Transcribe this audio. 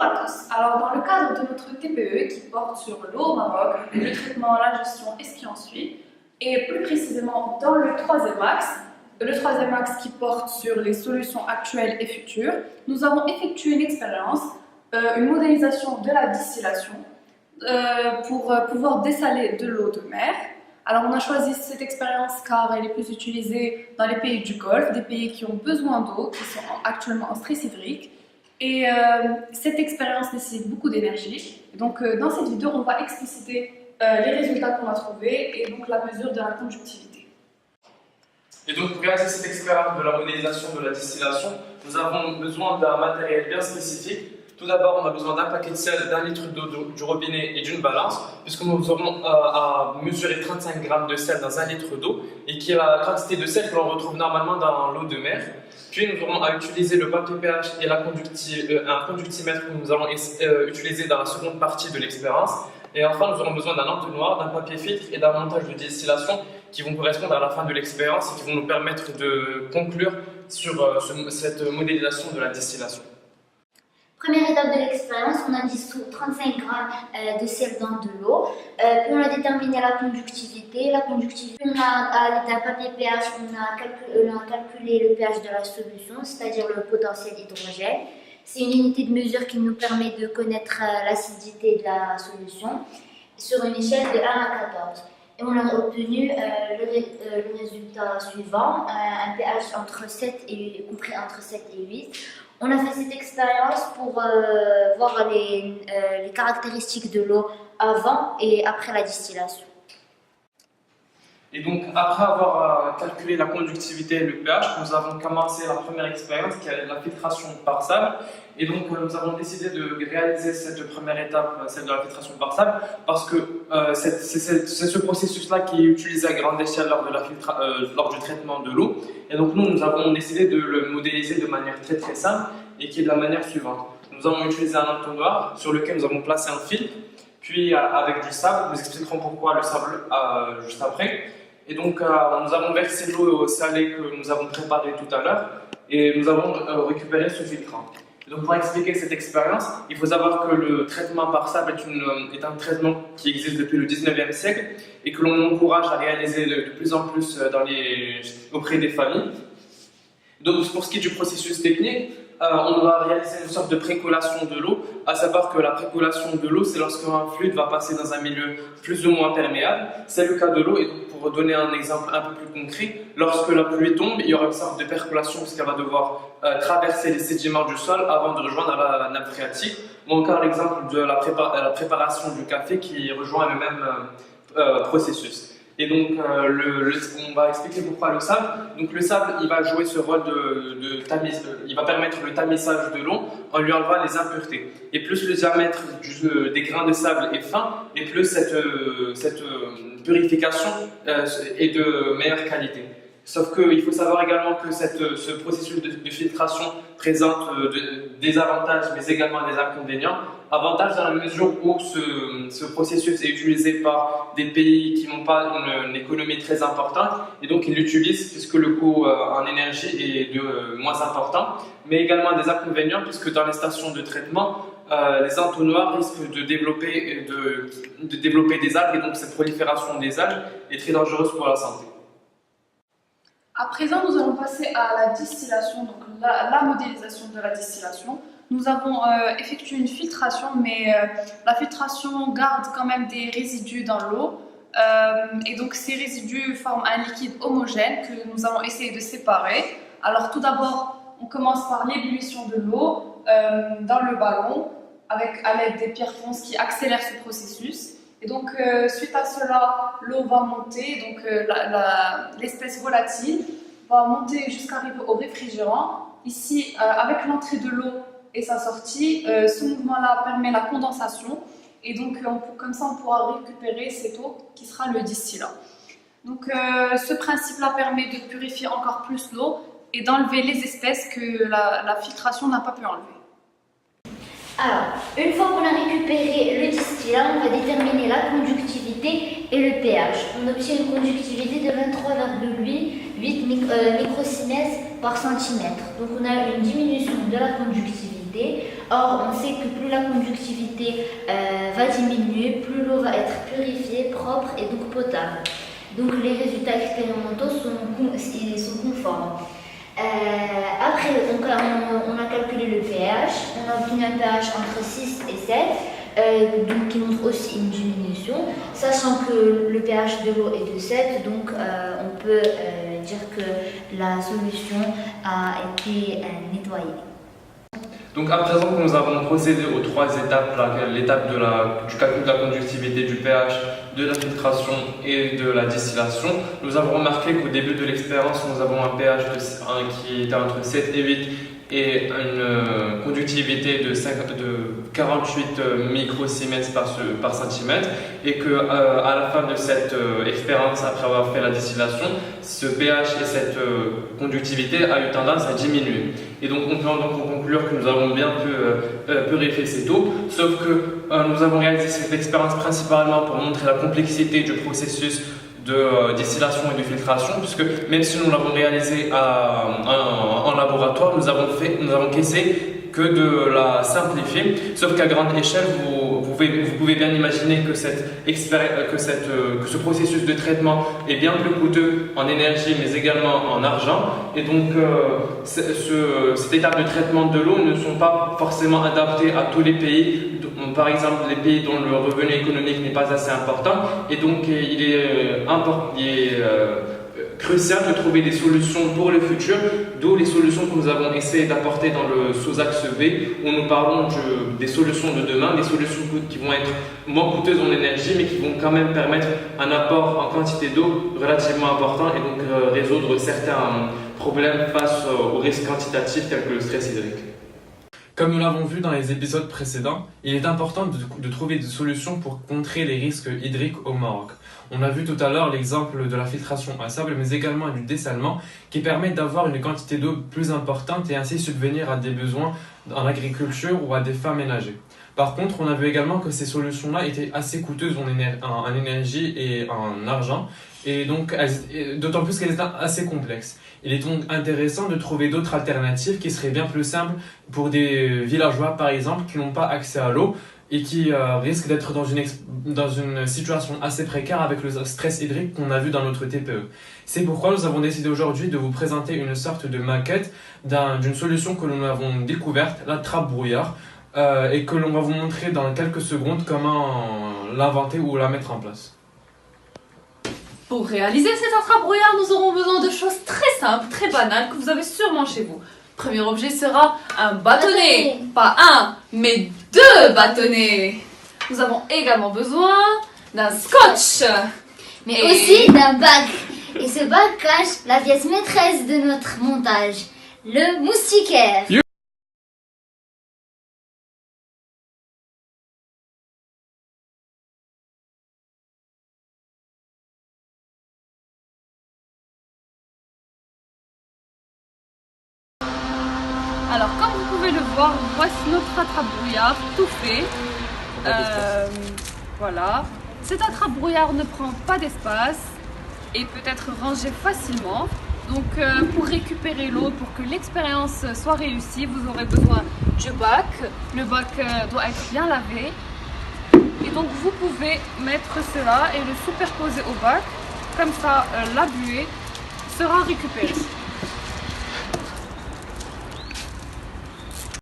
Bonjour à tous. Alors, dans le cadre de notre TPE qui porte sur l'eau au Maroc, le traitement, la gestion et ce qui en suit, et plus précisément dans le troisième axe qui porte sur les solutions actuelles et futures, nous avons effectué une expérience, une modélisation de la distillation pour pouvoir dessaler de l'eau de mer. Alors, on a choisi cette expérience car elle est plus utilisée dans les pays du Golfe, des pays qui ont besoin d'eau, qui sont actuellement en stress hydrique. Et cette expérience nécessite beaucoup d'énergie. Donc dans cette vidéo, on va expliciter les résultats qu'on a trouvés et donc la mesure de la conductivité. Et donc pour réaliser cette expérience de la modélisation de la distillation, nous avons besoin d'un matériel bien spécifique. Tout d'abord, on a besoin d'un paquet de sel, d'un litre d'eau du robinet et d'une balance, puisque nous aurons à mesurer 35 grammes de sel dans un litre d'eau, et qui est la quantité de sel que l'on retrouve normalement dans l'eau de mer. Puis nous aurons à utiliser le papier pH et un conductimètre que nous allons utiliser dans la seconde partie de l'expérience. Et enfin, nous aurons besoin d'un entonnoir, d'un papier filtre et d'un montage de distillation qui vont correspondre à la fin de l'expérience et qui vont nous permettre de conclure sur cette modélisation de la distillation. Première étape de l'expérience, on a dissous 35 grammes de sel dans de l'eau, puis on a déterminé la conductivité. On a, à l'aide d'un papier pH, on a calculé le pH de la solution, c'est-à-dire le potentiel d'hydrogène. C'est une unité de mesure qui nous permet de connaître l'acidité de la solution sur une échelle de 1 à 14. Et on a obtenu le résultat suivant, un pH compris entre 7 et 8. On a fait cette expérience pour voir les caractéristiques de l'eau avant et après la distillation. Et donc, après avoir calculé la conductivité et le pH, nous avons commencé la première expérience qui est la filtration par sable. Et donc, nous avons décidé de réaliser cette première étape, celle de la filtration par sable, parce que c'est ce processus-là qui est utilisé à grande échelle lors du traitement de l'eau. Et donc, nous avons décidé de le modéliser de manière très très simple et qui est de la manière suivante. Nous avons utilisé un entonnoir sur lequel nous avons placé un filtre, puis avec du sable. Nous expliquerons pourquoi le sable juste après. Et donc, nous avons versé l'eau salée que nous avons préparée tout à l'heure et nous avons récupéré ce filtrant. Donc, pour expliquer cette expérience, il faut savoir que le traitement par sable est un traitement qui existe depuis le 19e siècle et que l'on encourage à réaliser de plus en plus auprès des familles. Donc, pour ce qui est du processus technique, on va réaliser une sorte de précollation de l'eau, à savoir que la précollation de l'eau, c'est lorsqu'un fluide va passer dans un milieu plus ou moins perméable. C'est le cas de l'eau, et donc pour donner un exemple un peu plus concret, lorsque la pluie tombe, il y aura une sorte de percolation puisqu'elle va devoir traverser les sédiments du sol avant de rejoindre la nappe phréatique, ou encore l'exemple de la préparation du café qui rejoint le même processus. Et donc, on va expliquer pourquoi le sable. Donc, le sable, il va jouer ce rôle il va permettre le tamisage de l'eau en lui enlevant les impuretés. Et plus le diamètre des grains de sable est fin, et plus cette purification est de meilleure qualité. Sauf qu'il faut savoir également que ce processus de filtration présente des avantages, mais également des inconvénients. Avantage dans la mesure où ce processus est utilisé par des pays qui n'ont pas une économie très importante et donc ils l'utilisent puisque le coût en énergie est moins important, mais également des inconvénients puisque dans les stations de traitement, les entonnoirs risquent de développer des algues et donc cette prolifération des algues est très dangereuse pour la santé. À présent, nous allons passer à la distillation, donc la modélisation de la distillation. Nous avons effectué une filtration, mais la filtration garde quand même des résidus dans l'eau. Et donc ces résidus forment un liquide homogène que nous allons essayer de séparer. Alors tout d'abord, on commence par l'ébullition de l'eau dans le ballon à l'aide des pierres ponces qui accélèrent ce processus. Et donc suite à cela, l'eau va monter, donc l'espèce volatile va monter jusqu'à arriver au réfrigérant. Ici, avec l'entrée de l'eau et sa sortie, ce mouvement-là permet la condensation et donc comme ça on pourra récupérer cette eau qui sera le distillat. Donc ce principe-là permet de purifier encore plus l'eau et d'enlever les espèces que la filtration n'a pas pu enlever. Alors, une fois qu'on a récupéré le distillat, on va déterminer la conductivité et le pH. On obtient une conductivité de 23,8 microsiemens par centimètre. Donc on a une diminution de la conductivité. Or, on sait que plus la conductivité va diminuer, plus l'eau va être purifiée, propre et donc potable. Donc les résultats expérimentaux sont conformes. Après, donc, on a calculé le pH, on a obtenu un pH entre 6 et 7, donc, qui montre aussi une diminution, sachant que le pH de l'eau est de 7, donc on peut dire que la solution a été nettoyée. Donc à présent que nous avons procédé aux 3 étapes, l'étape du calcul de la conductivité, du pH, de la filtration et de la distillation, nous avons remarqué qu'au début de l'expérience, nous avons un pH qui était entre 7 et 8 et une conductivité de 48 microsiemens par centimètre, et que à la fin de cette expérience, après avoir fait la distillation, ce pH et cette conductivité a eu tendance à diminuer. Et donc on peut donc conclure que nous avons bien pu purifier cette eau, sauf que nous avons réalisé cette expérience principalement pour montrer la complexité du processus de distillation et de filtration, puisque même si nous l'avons réalisé en laboratoire, nous avons qu'essayé que de la simplifier, sauf qu'à grande échelle, vous pouvez bien imaginer que ce processus de traitement est bien plus coûteux en énergie, mais également en argent, et donc cette étape de traitement de l'eau ne sont pas forcément adaptées à tous les pays. Par exemple, les pays dont le revenu économique n'est pas assez important, et donc il est crucial de trouver des solutions pour le futur, d'où les solutions que nous avons essayé d'apporter dans le sous-axe B, où nous parlons des solutions de demain, des solutions qui vont être moins coûteuses en énergie, mais qui vont quand même permettre un apport en quantité d'eau relativement important, et donc résoudre certains problèmes face aux risques quantitatifs tels que le stress hydrique. Comme nous l'avons vu dans les épisodes précédents, il est important de trouver des solutions pour contrer les risques hydriques au Maroc. On a vu tout à l'heure l'exemple de la filtration à sable, mais également du dessalement, qui permet d'avoir une quantité d'eau plus importante et ainsi subvenir à des besoins en agriculture ou à des fins ménagers. Par contre, on a vu également que ces solutions-là étaient assez coûteuses en énergie et en argent, et donc d'autant plus qu'elles étaient assez complexes. Il est donc intéressant de trouver d'autres alternatives qui seraient bien plus simples pour des villageois, par exemple, qui n'ont pas accès à l'eau et qui risquent d'être dans une situation assez précaire avec le stress hydrique qu'on a vu dans notre TPE. C'est pourquoi nous avons décidé aujourd'hui de vous présenter une sorte de maquette d'une solution que nous avons découverte, la trappe brouillard, et que l'on va vous montrer dans quelques secondes comment l'inventer ou la mettre en place. Pour réaliser cette attrape brouillard, nous aurons besoin de choses très simples, très banales, que vous avez sûrement chez vous. Premier objet sera un bâtonnet. Pas un, mais 2 bâtonnets. Nous avons également besoin d'un scotch. Mais aussi d'un bac. Et ce bac cache la pièce maîtresse de notre montage, le moustiquaire. Alors, comme vous pouvez le voir, voici notre attrape brouillard tout fait. Voilà. Cette attrape brouillard ne prend pas d'espace et peut être rangée facilement. Donc, pour récupérer l'eau, pour que l'expérience soit réussie, vous aurez besoin du bac. Le bac doit être bien lavé. Et donc, vous pouvez mettre cela et le superposer au bac. Comme ça, la buée sera récupérée.